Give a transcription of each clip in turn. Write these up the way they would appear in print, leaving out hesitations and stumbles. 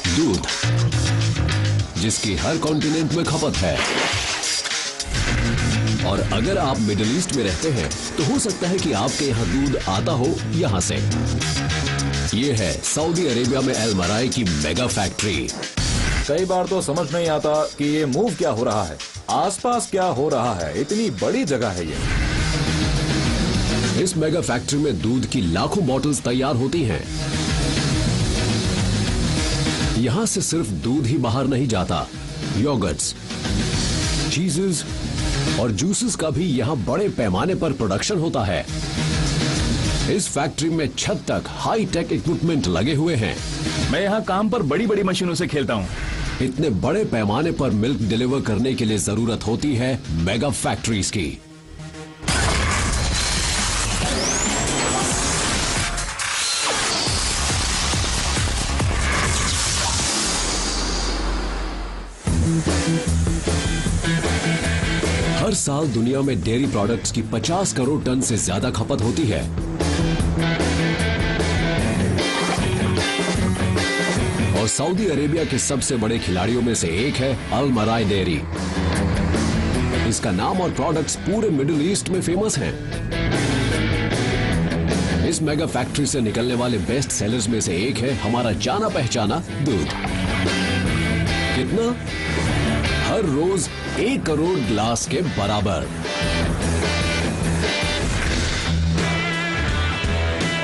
दूध, जिसकी हर कॉन्टिनेंट में खपत है। और अगर आप मिडिल ईस्ट में रहते हैं तो हो सकता है कि आपके यहाँ दूध आता हो यहां से। ये है सऊदी अरेबिया में अल मराई की मेगा फैक्ट्री। कई बार तो समझ नहीं आता कि ये मूव क्या हो रहा है, आसपास क्या हो रहा है। इतनी बड़ी जगह है ये। इस मेगा फैक्ट्री में दूध की लाखों बॉटल्स तैयार होती हैं। यहां से सिर्फ दूध ही बाहर नहीं जाता, योगर्ट्स, चीजेस और जूसेस का भी यहां बड़े पैमाने पर प्रोडक्शन होता है। इस फैक्ट्री में छत तक हाई टेक इक्विपमेंट लगे हुए हैं। मैं यहाँ काम पर बड़ी बड़ी मशीनों से खेलता हूँ। इतने बड़े पैमाने पर मिल्क डिलीवर करने के लिए जरूरत होती है मेगा फैक्ट्रीज की। हर साल दुनिया में डेयरी प्रोडक्ट्स की 50 करोड़ टन से ज्यादा खपत होती है। और सऊदी अरेबिया के सबसे बड़े खिलाड़ियों में से एक है अल मराई डेयरी। इसका नाम और प्रोडक्ट्स पूरे मिडिल ईस्ट में फेमस हैं। इस मेगा फैक्ट्री से निकलने वाले बेस्ट सेलर्स में से एक है हमारा जाना पहचाना दूध। कितना? हर रोज 1 करोड़ ग्लास के बराबर।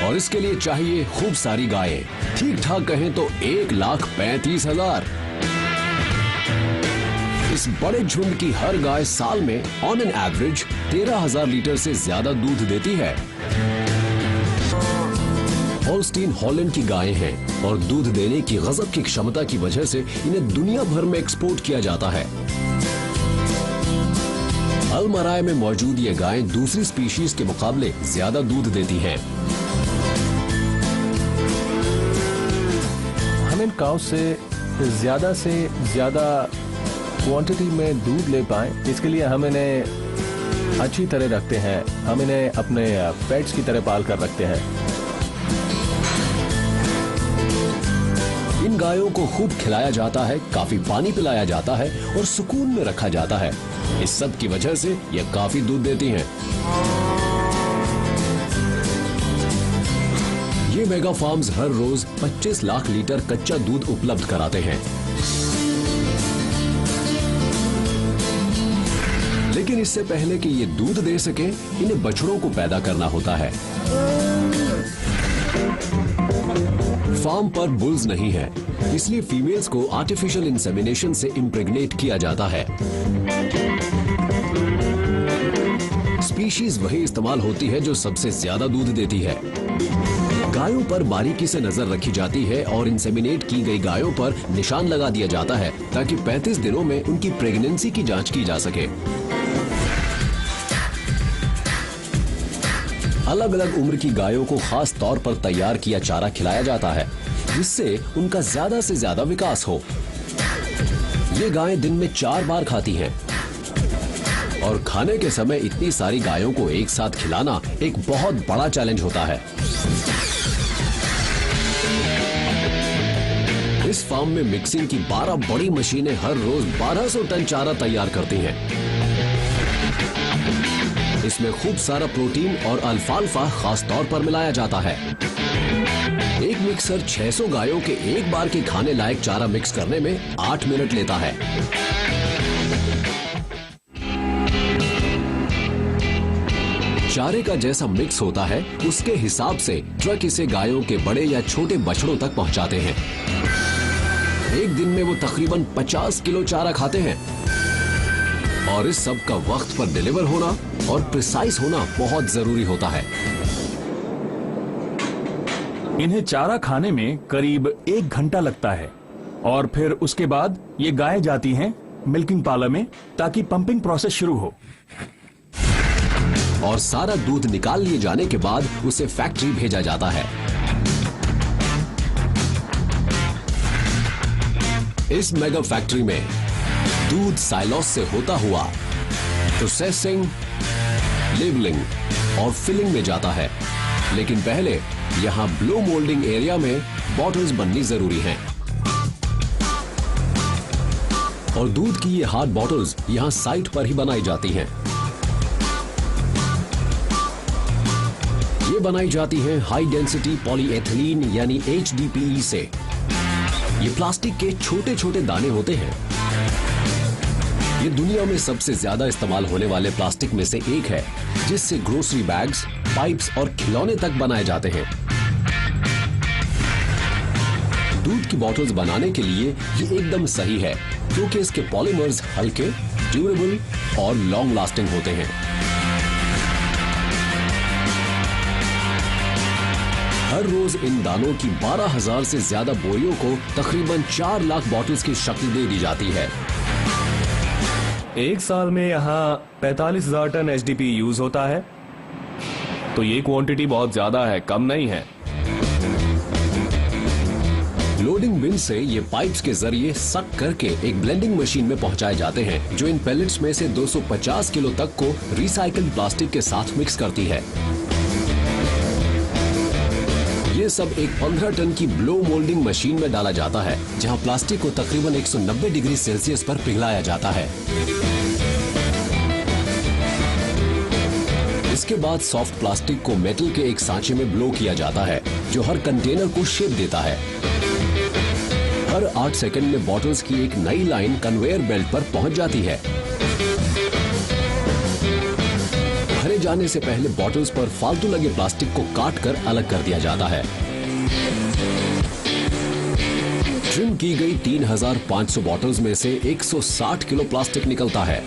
और इसके लिए चाहिए खूब सारी गायें, ठीक ठाक कहें तो 1,35,000। इस बड़े झुंड की हर गाय साल में ऑन एन एवरेज 13,000 लीटर से ज्यादा दूध देती है। होल्स्टीन हॉलैंड की गायें हैं और दूध देने की गजब की क्षमता की वजह से इन्हें दुनिया भर में एक्सपोर्ट किया जाता है। अल मराई में मौजूद ये गायें दूसरी स्पीशीज के मुकाबले ज्यादा दूध देती हैं। हम इन काउ से ज्यादा क्वांटिटी में दूध ले पाएं, इसके लिए हम इन्हें अच्छी तरह रखते हैं। हम इन्हें अपने पेट्स की तरह पाल कर रखते हैं। इन गायों को खूब खिलाया जाता है, काफी पानी पिलाया जाता है और सुकून में रखा जाता है। इस सब की वजह से ये काफी दूध देती हैं। ये मेगा फार्म्स हर रोज 25 लाख लीटर कच्चा दूध उपलब्ध कराते हैं। लेकिन इससे पहले कि ये दूध दे सके, इन्हें बछड़ों को पैदा करना होता है। फार्म पर बुल्स नहीं है, इसलिए फीमेल्स को आर्टिफिशियल इंसेमिनेशन से इम्प्रेग्नेट किया जाता है। स्पीशीज वही इस्तेमाल होती है जो सबसे ज्यादा दूध देती है। गायों पर बारीकी से नजर रखी जाती है और इंसेमिनेट की गई गायों पर निशान लगा दिया जाता है ताकि 35 दिनों में उनकी प्रेगनेंसी की जांच की जा सके। अलग अलग उम्र की गायों को खास तौर पर तैयार किया चारा खिलाया जाता है जिससे उनका ज्यादा से ज्यादा विकास हो। ये गायें दिन में 4 बार खाती हैं और खाने के समय इतनी सारी गायों को एक साथ खिलाना एक बहुत बड़ा चैलेंज होता है। इस फार्म में मिक्सिंग की 12 बड़ी मशीनें हर रोज 1200 टन चारा तैयार करती हैं। इसमें खूब सारा प्रोटीन और अल्फाल्फा खास तौर पर मिलाया जाता है। एक मिक्सर 600 गायों के एक बार के खाने लायक चारा मिक्स करने में 8 मिनट लेता है। चारे का जैसा मिक्स होता है उसके हिसाब से ट्रक इसे गायों के बड़े या छोटे बछड़ों तक पहुंचाते हैं। एक दिन में वो तकरीबन 50 किलो चारा खाते हैं और इस सब का वक्त पर डिलीवर होना और प्रिसाइज होना बहुत जरूरी होता है। इन्हें चारा खाने में करीब 1 घंटा लगता है और फिर उसके बाद ये गायें जाती हैं मिल्किंग पार्लर में ताकि पंपिंग प्रोसेस शुरू हो। और सारा दूध निकाल लिए जाने के बाद उसे फैक्ट्री भेजा जाता है। इस मेगा फैक्ट्री में दूध साइलोस से होता हुआ प्रोसेसिंग, लेबलिंग और फिलिंग में जाता है। लेकिन पहले यहां ब्लो मोल्डिंग एरिया में बॉटल्स बननी जरूरी हैं। और दूध की ये हार्ड बॉटल्स यहाँ साइट पर ही बनाई जाती हैं। ये बनाई जाती हैं हाई डेंसिटी पॉलीएथिलीन यानी HDPE से। ये प्लास्टिक के छोटे छोटे दाने होते हैं। ये दुनिया में सबसे ज्यादा इस्तेमाल होने वाले प्लास्टिक में से एक है, जिससे ग्रोसरी बैग्स, पाइप्स और खिलौने तक बनाए जाते हैं। दूध की बॉटल्स बनाने के लिए ये एकदम सही है, क्योंकि इसके पॉलीमर्स हल्के, ड्यूरेबल और लॉन्ग लास्टिंग होते हैं। हर रोज इन दानों की 12,000 से ज्यादा बोरियों को तकरीबन 4 लाख बॉटल्स की शक्ल दे दी जाती है। एक साल में यहाँ 45,000 टन HDPE यूज होता है, तो ये क्वांटिटी बहुत ज्यादा है, कम नहीं है। लोडिंग बिन से ये पाइप्स के जरिए सक करके एक ब्लेंडिंग मशीन में पहुंचाए जाते हैं, जो इन पेलेट्स में से 250 किलो तक को रिसाइकल्ड प्लास्टिक के साथ मिक्स करती है। ये सब एक 15 टन की ब्लो मोल्डिंग मशीन में डाला जाता है, जहां प्लास्टिक को तकरीबन 190 डिग्री सेल्सियस पर पिघलाया जाता है। इसके बाद सॉफ्ट प्लास्टिक को मेटल के एक सांचे में ब्लो किया जाता है, जो हर कंटेनर को शेप देता है। हर 8 सेकंड में बॉटल्स की एक नई लाइन कन्वेयर बेल्ट पर पहुंच जाती है। भरे जाने से पहले बॉटल्स पर फालतू लगे प्लास्टिक को काट कर अलग कर दिया जाता है। ट्रिम की गई 3,500 बॉटल्स में से 160 किलो प्लास्टिक निकलता है।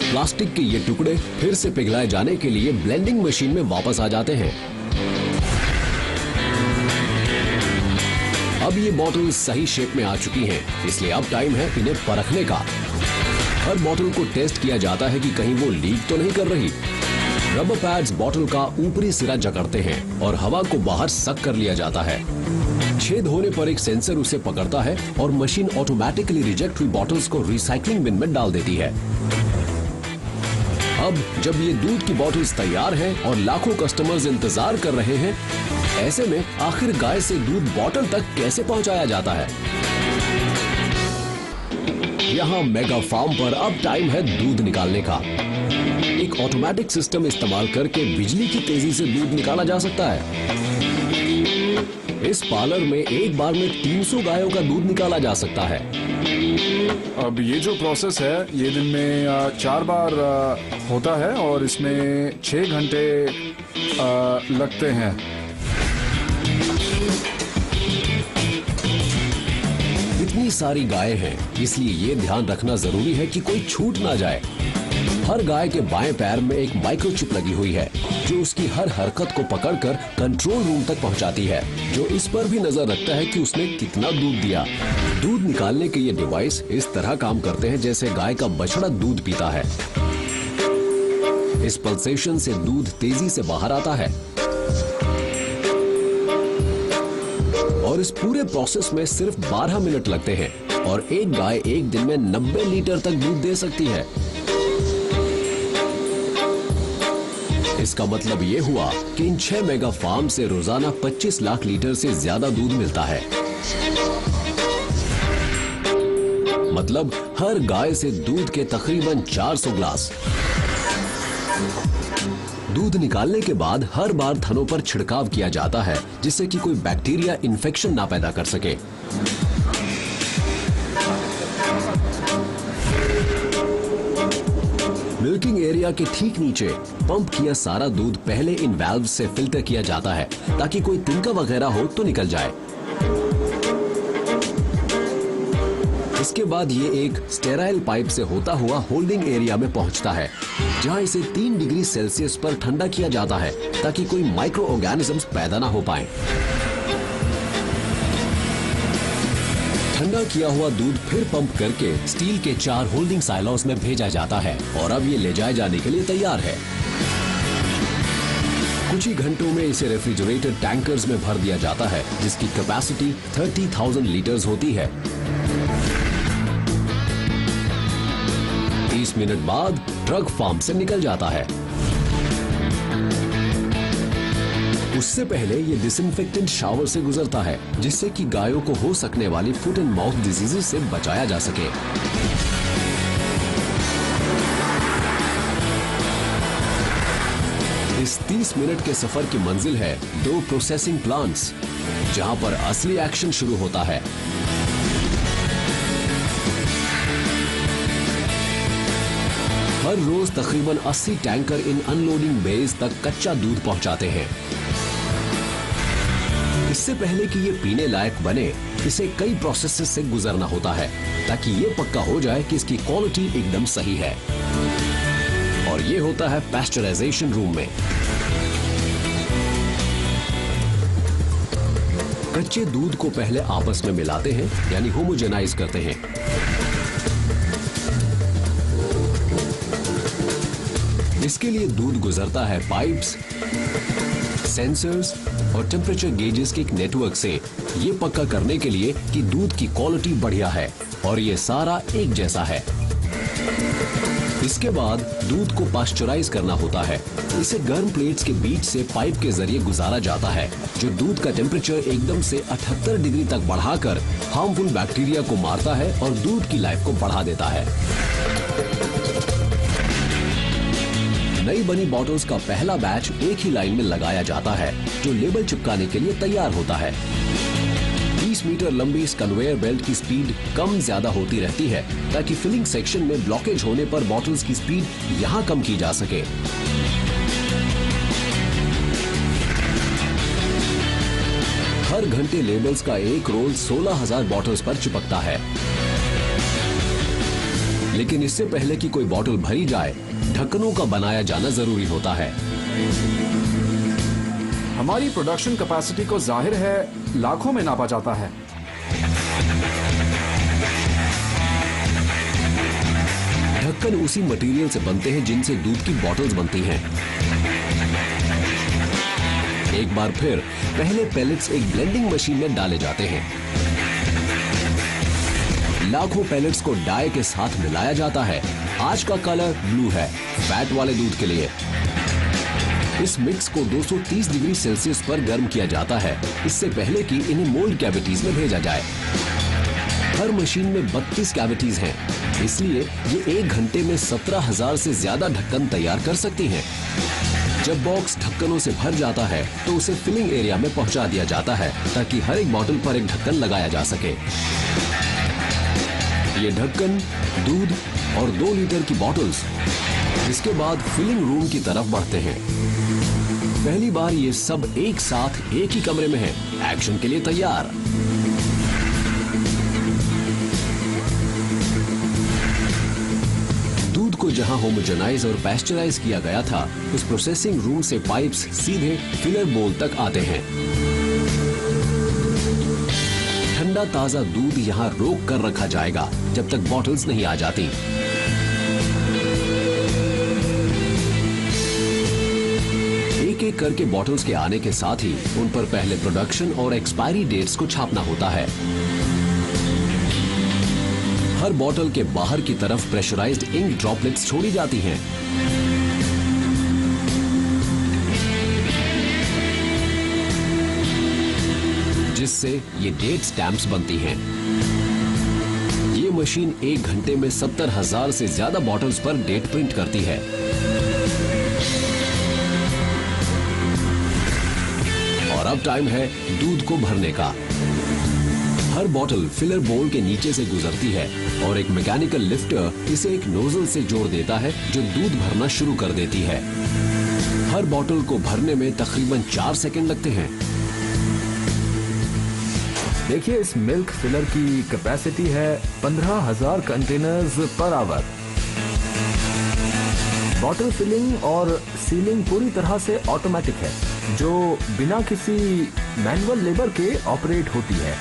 प्लास्टिक के ये टुकड़े फिर से पिघलाए जाने के लिए ब्लेंडिंग मशीन में वापस आ जाते हैं। अब ये बॉटल सही शेप में आ चुकी हैं, इसलिए अब टाइम है इन्हें परखने का। हर बॉटल को टेस्ट किया जाता है कि कहीं वो लीक तो नहीं कर रही। रबर पैड्स बॉटल का ऊपरी सिरा जकड़ते हैं और हवा को बाहर सक कर लिया जाता है। छेद होने पर एक सेंसर उसे पकड़ता है और मशीन ऑटोमेटिकली रिजेक्ट हुई बॉटल्स को रिसाइकलिंग बिन में डाल देती है। अब जब ये दूध की बॉटल्स तैयार हैं और लाखों कस्टमर्स इंतजार कर रहे हैं, ऐसे में आखिर गाय से दूध बॉटल तक कैसे पहुंचाया जाता है? यहाँ मेगा फार्म पर अब टाइम है दूध निकालने का। एक ऑटोमेटिक सिस्टम इस्तेमाल करके बिजली की तेजी से दूध निकाला जा सकता है। इस पार्लर में एक बार में 300 गायों का दूध निकाला जा सकता है। अब ये जो प्रोसेस है ये दिन में 4 बार होता है और इसमें 6 घंटे लगते हैं। इतनी सारी गायें हैं, इसलिए ये ध्यान रखना जरूरी है कि कोई छूट ना जाए। हर गाय के बाएं पैर में एक माइक्रोचिप लगी हुई है, जो उसकी हर हरकत को पकड़कर कंट्रोल रूम तक पहुंचाती है, जो इस पर भी नजर रखता है कि उसने कितना दूध दिया। दूध निकालने के ये डिवाइस इस तरह काम करते हैं जैसे गाय का बछड़ा दूध पीता है। इस पल्सेशन से दूध तेजी से बाहर आता है और इस पूरे प्रोसेस में सिर्फ 12 मिनट लगते हैं और एक गाय एक दिन में 90 लीटर तक दूध दे सकती है। इसका मतलब ये हुआ कि इन 6 मेगा फार्म से रोजाना 25 लाख लीटर से ज्यादा दूध मिलता है। मतलब हर गाय से दूध के तकरीबन 400 ग्लास। दूध निकालने के बाद हर बार थनों पर छिड़काव किया जाता है, जिससे कि कोई बैक्टीरिया इन्फेक्शन ना पैदा कर सके। मिल्किंग एरिया के ठीक नीचे पंप किया सारा दूध पहले इन वाल्व से फिल्टर किया जाता है, ताकि कोई तिनका वगैरह हो तो निकल जाए। इसके बाद ये एक स्टेराइल पाइप से होता हुआ होल्डिंग एरिया में पहुंचता है, जहां इसे 3 डिग्री सेल्सियस पर ठंडा किया जाता है, ताकि कोई माइक्रो ऑर्गेनिजम्स पैदा ना हो पाए। ठंडा किया हुआ दूध फिर पंप करके स्टील के 4 होल्डिंग साइलोस में भेजा जाता है और अब ये ले जाए जाने के लिए तैयार है। कुछ ही घंटों में इसे रेफ्रिजरेटेड टैंकर्स में भर दिया जाता है, जिसकी कैपेसिटी 30,000 लीटर्स होती है। 30 मिनट बाद ट्रक फार्म से निकल जाता है। उससे पहले ये डिसइंफेक्टेंट शावर से गुजरता है, जिससे कि गायों को हो सकने वाली फुट एंड माउथ डिजीजेस से बचाया जा सके। इस 30 मिनट के सफर की मंजिल है 2 प्रोसेसिंग प्लांट्स, जहां पर असली एक्शन शुरू होता है। हर रोज तकरीबन 80 टैंकर इन अनलोडिंग बेस तक कच्चा दूध पहुंचाते हैं। इससे पहले कि ये पीने लायक बने, इसे कई प्रोसेसेस से गुजरना होता है ताकि ये पक्का हो जाए कि इसकी क्वालिटी एकदम सही है। और ये होता है पैस्चराइजेशन रूम में। कच्चे दूध को पहले आपस में मिलाते हैं, यानी होमोजेनाइज करते हैं। इसके लिए दूध गुजरता है पाइप्स, सेंसर्स और टेम्परेचर गेजेस के एक नेटवर्क से, ये पक्का करने के लिए कि दूध की क्वालिटी बढ़िया है और ये सारा एक जैसा है। इसके बाद दूध को पास्चराइज करना होता है। इसे गर्म प्लेट्स के बीच से पाइप के जरिए गुजारा जाता है, जो दूध का टेम्परेचर एकदम से 78 डिग्री तक बढ़ाकर हार्मफुल बैक्टीरिया को मारता है और दूध की लाइफ को बढ़ा देता है। नई बनी बॉटल्स का पहला बैच एक ही लाइन में लगाया जाता है, जो लेबल चिपकाने के लिए तैयार होता है। 20 मीटर लंबी इस कन्वेयर बेल्ट की स्पीड कम ज्यादा होती रहती है, ताकि फिलिंग सेक्शन में ब्लॉकेज होने पर बॉटल्स की स्पीड यहां कम की जा सके। हर घंटे लेबल्स का एक रोल 16,000 बॉटल्स पर चिपकता है। लेकिन इससे पहले कि कोई बॉटल भरी जाए, ढक्कनों का बनाया जाना जरूरी होता है। हमारी प्रोडक्शन कैपेसिटी को जाहिर है लाखों में नापा जाता है। ढक्कन उसी मटेरियल से बनते हैं जिनसे दूध की बॉटल्स बनती हैं। एक बार फिर पहले पैलेट्स एक ब्लेंडिंग मशीन में डाले जाते हैं। लाखों पैलेट्स को डाई के साथ मिलाया जाता है। आज का कलर ब्लू है, फैट वाले दूध के लिए। इस मिक्स को 230 डिग्री सेल्सियस पर गर्म किया जाता है, इससे पहले कि इन्हें मोल्ड कैविटीज में भेजा जाए। हर मशीन में 32 कैविटीज हैं, इसलिए ये 1 घंटे में 17,000 से ज्यादा ढक्कन तैयार कर सकती हैं। जब बॉक्स ढक्कनों से भर जाता है तो उसे फिलिंग एरिया में पहुंचा दिया जाता है, ताकि हर एक बॉटल पर एक ढक्कन लगाया जा सके। ये ढक्कन, दूध और 2 लीटर की बॉटल्स इसके बाद फिलिंग रूम की तरफ बढ़ते हैं। पहली बार ये सब एक साथ एक ही कमरे में है, एक्शन के लिए तैयार। दूध को जहां होमोजेनाइज और पैस्चराइज किया गया था, उस प्रोसेसिंग रूम से पाइप्स सीधे फिलर बोल तक आते हैं। ठंडा ताजा दूध यहां रोक कर रखा जाएगा जब तक बॉटल्स नहीं आ जाती। एक एक करके बॉटल्स के आने के साथ ही उन पर पहले प्रोडक्शन और एक्सपायरी डेट्स को छापना होता है। हर बॉटल के बाहर की तरफ प्रेशराइज्ड इंक ड्रॉपलेट्स छोड़ी जाती हैं। जिससे ये डेट स्टैंप्स बनती हैं। ये मशीन 1 घंटे में 70,000 से ज्यादा बॉटल्स पर डेट प्रिंट करती है। और अब टाइम है दूध को भरने का। हर बॉटल फिलर बोल के नीचे से गुजरती है और एक मैकेनिकल लिफ्टर इसे एक नोजल से जोड़ देता है, जो दूध भरना शुरू कर देती है। हर बॉटल को भरने में तकरीबन 4 सेकंड लगते हैं। देखिए, इस मिल्क फिलर की कैपेसिटी है 15,000 containers per hour. Bottle filling और सीलिंग पूरी तरह से ऑटोमेटिक है, जो बिना किसी मैनुअल लेबर के ऑपरेट होती है।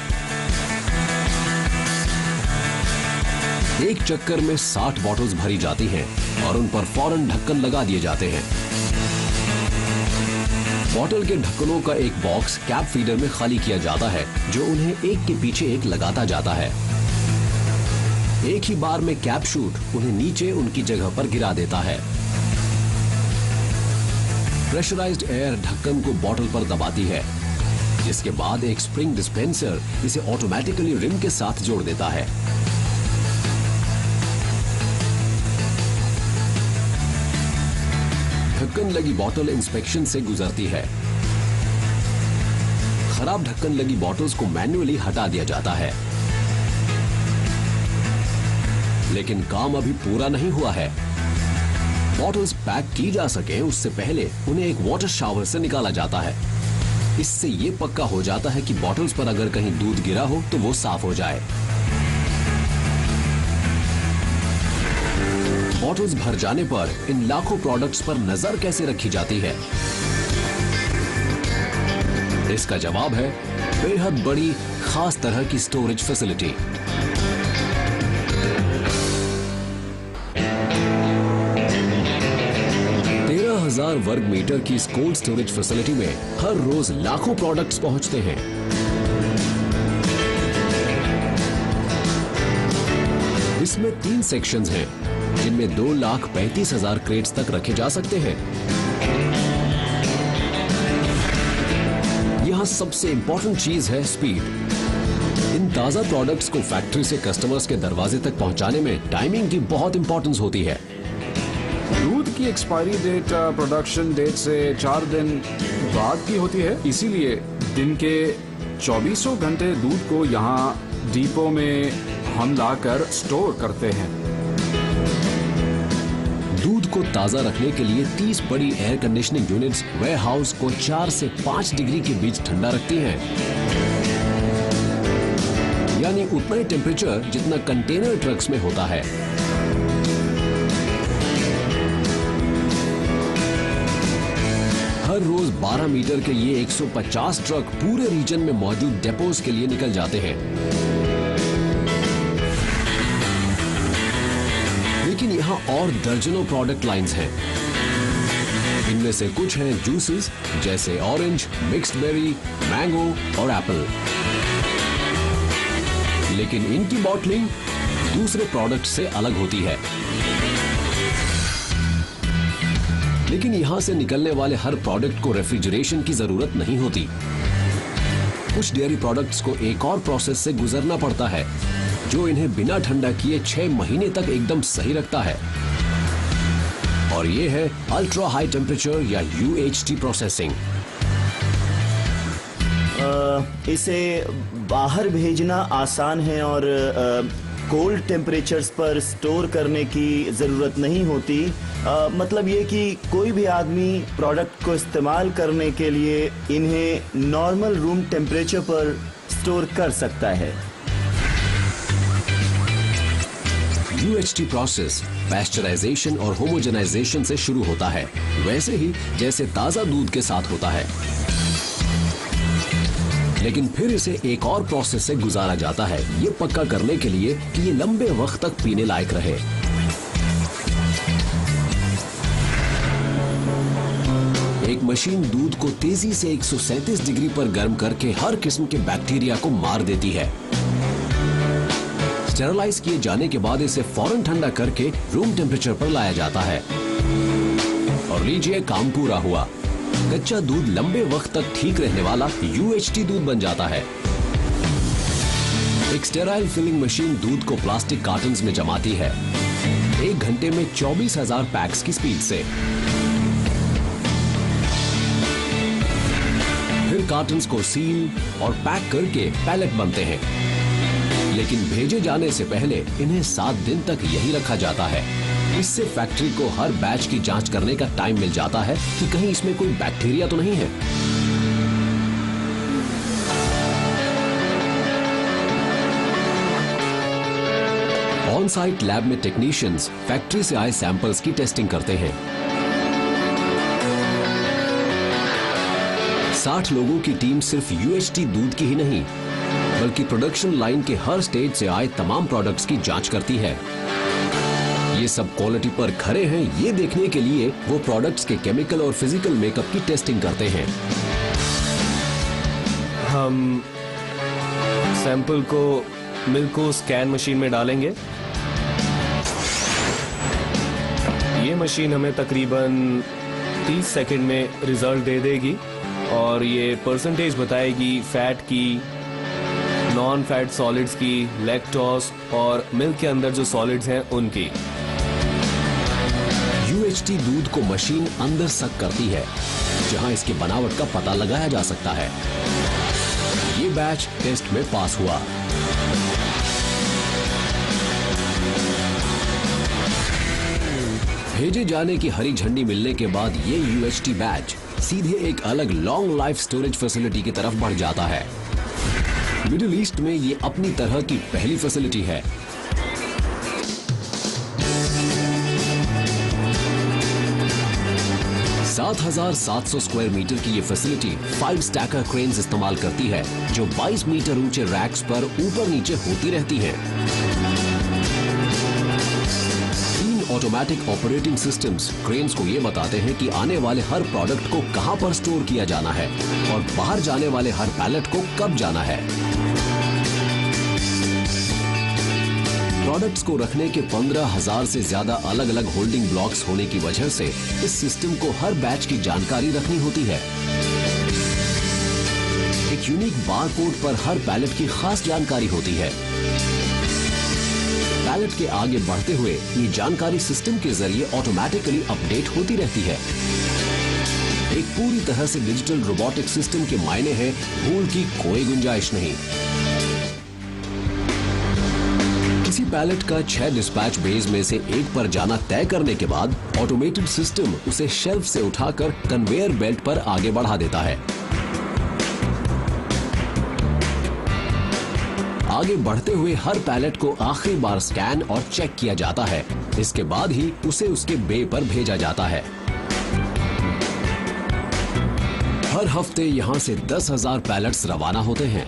एक चक्कर में 60 बॉटल्स भरी जाती हैं और उन पर फौरन ढक्कन लगा दिए जाते हैं। बॉटल के ढक्कनों का एक बॉक्स कैप फीडर में खाली किया जाता है, जो उन्हें एक के पीछे एक लगाता जाता है। एक ही बार में कैप शूट उन्हें नीचे उनकी जगह पर गिरा देता है। प्रेशराइज्ड एयर ढक्कन को बॉटल पर दबाती है, जिसके बाद एक स्प्रिंग डिस्पेंसर इसे ऑटोमेटिकली रिम के साथ जोड़ देता है। ढक्कन लगी बोतल इंस्पेक्शन से गुजरती है। खराब ढक्कन लगी बोतल्स को मैन्युअली हटा दिया जाता है। लेकिन काम अभी पूरा नहीं हुआ है। बॉटल्स पैक की जा सके उससे पहले उन्हें एक वाटर शावर से निकाला जाता है। इससे यह पक्का हो जाता है कि बॉटल्स पर अगर कहीं दूध गिरा हो तो वो साफ हो जाए। बॉटल्स भर जाने पर इन लाखों प्रोडक्ट्स पर नजर कैसे रखी जाती है? इसका जवाब है बेहद बड़ी खास तरह की स्टोरेज फैसिलिटी। 13,000 वर्ग मीटर की इस कोल्ड स्टोरेज फैसिलिटी में हर रोज लाखों प्रोडक्ट्स पहुंचते हैं। इसमें 3 सेक्शंस हैं, जिनमें 2,35,000 क्रेट्स तक रखे जा सकते हैं। यहां सबसे इंपॉर्टेंट चीज है स्पीड। इन ताजा प्रोडक्ट्स को फैक्ट्री से कस्टमर्स के दरवाजे तक पहुंचाने में टाइमिंग की बहुत इंपॉर्टेंस होती है। दूध की एक्सपायरी डेट प्रोडक्शन डेट से 4 दिन बाद की होती है, इसीलिए दिन के 24 घंटे दूध को यहाँ डिपो में हम लाकर स्टोर करते हैं। दूध को ताजा रखने के लिए 30 बड़ी air conditioning units warehouse को 4 से 5 डिग्री के बीच ठंडा रखती हैं। यानी उतना ही टेम्परेचर जितना कंटेनर ट्रक्स में होता है। हर रोज 12 मीटर के ये 150 ट्रक पूरे रीजन में मौजूद डेपोज के लिए निकल जाते हैं। लेकिन यहाँ और दर्जनों प्रोडक्ट लाइंस हैं। इनमें से कुछ हैं जूसेस जैसे ऑरेंज, मिक्स्ड बेरी, मैंगो और एप्पल। लेकिन इनकी बॉटलिंग दूसरे प्रोडक्ट से अलग होती है। लेकिन यहां से निकलने वाले हर प्रोडक्ट को रेफ्रिजरेशन की जरूरत नहीं होती। कुछ डेयरी प्रोडक्ट्स को एक और प्रोसेस से गुजरना पड़ता है, जो इन्हें बिना ठंडा किए 6 महीने तक एकदम सही रखता है। और ये है अल्ट्रा हाई टेम्परेचर या UHT प्रोसेसिंग। इसे बाहर भेजना आसान है और कोल्ड टेम्परेचर्स पर स्टोर करने की ज़रूरत नहीं होती। मतलब ये कि कोई भी आदमी प्रोडक्ट को इस्तेमाल करने के लिए इन्हें नॉर्मल रूम टेम्परेचर पर स्टोर कर सकता है। UHT प्रोसेस पैस्चराइजेशन और होमोजेनाइजेशन से शुरू होता है, वैसे ही जैसे ताजा दूध के साथ होता है। लेकिन फिर इसे एक और प्रोसेस से गुजारा जाता है, ये पक्का करने के लिए कि ये लंबे वक्त तक पीने लायक रहे। एक मशीन दूध को तेजी से 137 डिग्री पर गर्म करके हर किस्म के बैक्टीरिया को मार देती है। स्टेरलाइज किए जाने के बाद इसे फौरन ठंडा करके रूम टेम्परेचर पर लाया जाता है। और लीजिए, काम पूरा हुआ। कच्चा दूध लंबे वक्त तक ठीक रहने वाला UHT दूध बन जाता है। एक स्टेराइल फिलिंग मशीन दूध को प्लास्टिक कार्टन्स में जमाती है, 1 घंटे में 24,000 पैक्स की स्पीड से। फिर कार्टन्स को सील और पैक करके पैलेट बनते हैं। लेकिन भेजे जाने से पहले इन्हें 7 दिन तक यही रखा जाता है। इससे फैक्ट्री को हर बैच की जांच करने का टाइम मिल जाता है कि कहीं इसमें कोई बैक्टीरिया तो नहीं है। ऑन साइट लैब में टेक्नीशियंस फैक्ट्री से आए सैंपल्स की टेस्टिंग करते हैं। 60 लोगों की टीम सिर्फ UHT दूध की ही नहीं, बल्कि प्रोडक्शन लाइन के हर स्टेज से आए तमाम प्रोडक्ट्स की जांच करती है। ये सब क्वालिटी पर खरे हैं, ये देखने के लिए वो प्रोडक्ट्स के केमिकल और फिजिकल मेकअप की टेस्टिंग करते हैं। हम सैंपल को मिल्क को स्कैन मशीन में डालेंगे। ये मशीन हमें तकरीबन 30 सेकंड में रिजल्ट दे देगी और ये परसेंटेज बताएगी फैट की, नॉन फैट सॉलिड्स की, लैक्टोज और मिल्क के अंदर जो सॉलिड्स हैं उनकी। UHT दूध को मशीन अंदर सक करती है, जहां इसकी बनावट का पता लगाया जा सकता है। ये बैच टेस्ट में पास हुआ। भेजे जाने की हरी झंडी मिलने के बाद ये UHT बैच सीधे एक अलग लॉन्ग लाइफ स्टोरेज फैसिलिटी की तरफ बढ़ जाता है। मिडिल ईस्ट में ये अपनी तरह की पहली फैसिलिटी है। $7,700 स्क्वायर मीटर की ये फैसिलिटी 5 स्टैकर क्रेन्स इस्तेमाल करती है, जो 22 मीटर ऊंचे रैक्स पर ऊपर नीचे होती रहती हैं। 3 ऑटोमेटिक ऑपरेटिंग सिस्टम्स क्रेन्स को ये बताते हैं कि आने वाले हर प्रोडक्ट को कहां पर स्टोर किया जाना है और बाहर जाने वाले हर पैलेट को कब जाना है। प्रोडक्ट्स को रखने के 15,000 से ज्यादा अलग अलग होल्डिंग ब्लॉक्स होने की वजह से इस सिस्टम को हर बैच की जानकारी रखनी होती है। एक यूनिक बारकोड पर हर पैलेट की खास जानकारी होती है। पैलेट के आगे बढ़ते हुए ये जानकारी सिस्टम के जरिए ऑटोमेटिकली अपडेट होती रहती है। एक पूरी तरह से डिजिटल रोबोटिक सिस्टम के मायने हैं भूल की कोई गुंजाइश नहीं। किसी पैलेट का 6 डिस्पैच बेज में से एक पर जाना तय करने के बाद ऑटोमेटेड सिस्टम उसे शेल्फ से उठाकर कन्वेयर बेल्ट पर आगे बढ़ा देता है। आगे बढ़ते हुए हर पैलेट को आखिरी बार स्कैन और चेक किया जाता है। इसके बाद ही उसे उसके बे पर भेजा जाता है। हर हफ्ते यहां से 10,000 पैलेट्स रवाना होते हैं।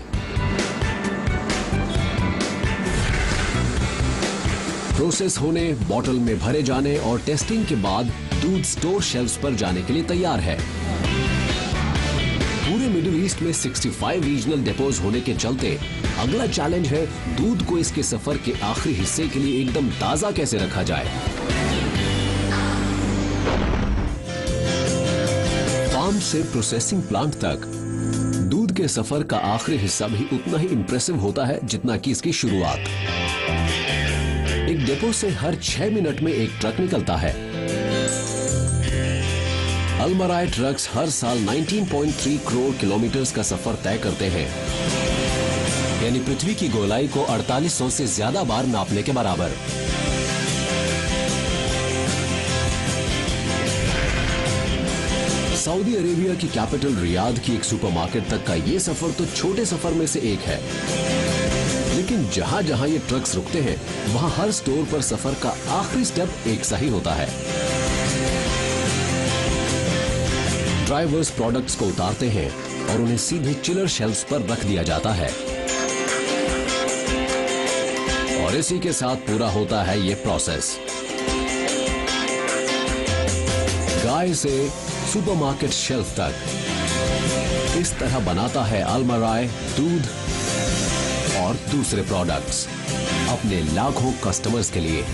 प्रोसेस होने, बॉटल में भरे जाने और टेस्टिंग के बाद दूध स्टोर शेल्फ्स पर जाने के लिए तैयार है। पूरे मिडिल ईस्ट में 65 रीजनल डिपोज होने के चलते अगला चैलेंज है दूध को इसके सफर के आखिरी हिस्से के लिए एकदम ताजा कैसे रखा जाए। फार्म से प्रोसेसिंग प्लांट तक दूध के सफर का आखिरी हिस्सा भी उतना ही इंप्रेसिव होता है जितना कि इसकी शुरुआत। एक डिपो से हर 6 मिनट में एक ट्रक निकलता है। अल्मराई ट्रक्स हर साल 19.3 करोड़ किलोमीटर्स का सफर तय करते हैं, यानी पृथ्वी की गोलाई को 4800 से ज्यादा बार नापने के बराबर। सऊदी अरेबिया की कैपिटल रियाद की एक सुपरमार्केट तक का ये सफर तो छोटे सफर में से एक है, लेकिन जहां जहां ये ट्रक्स रुकते हैं वहां हर स्टोर पर सफर का आखिरी स्टेप एक सा ही होता है। ड्राइवर्स प्रोडक्ट्स को उतारते हैं और उन्हें सीधे चिलर शेल्फ्स पर रख दिया जाता है और इसी के साथ पूरा होता है ये प्रोसेस। गाय से सुपरमार्केट शेल्फ तक इस तरह बनाता है अल्मराई दूध और दूसरे प्रोडक्ट्स अपने लाखों कस्टमर्स के लिए।